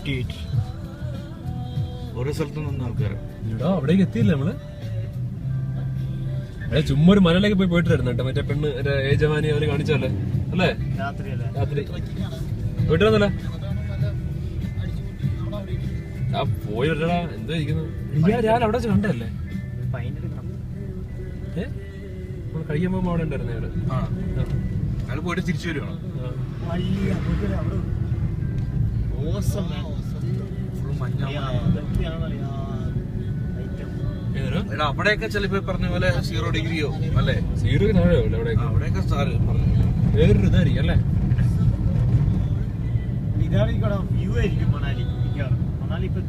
58. ഓരോ സ്ഥലത്തു നിന്നും ആൾക്കാർ അവിടേക്ക് എത്തിയില്ല നമ്മള്. ചുമ്മാ ഒരു മലയിലേക്ക് പോയിട്ടായിരുന്നു കേട്ടോ. മറ്റേ പെണ്ണ് ഏജമാനി അവര് കാണിച്ചല്ലേ അല്ലേ? രാത്രി പോയിട്ടിരുന്നല്ലേ? ആ പോയിട്ടാ എന്താ ഇരിക്കുന്നു. ഞാൻ അവിടെ വെച്ച് കണ്ടല്ലേ? കഴിയുമ്പോ അവിടെ ഉണ്ടായിരുന്നേ അയാൾ പോയിട്ട് തിരിച്ചു വരുവാണ്. അവിടെയൊക്കെ ചിലപ്പോ പറഞ്ഞ പോലെ 0 ഡിഗ്രിയോ അല്ലേ? 0 അവിടെയൊക്കെ വേറൊരു ഇതായിരിക്കും അല്ലേ? ഇതാണ് വ്യൂ ആയിരിക്കും മണാലി. മണാലി ഇപ്പൊ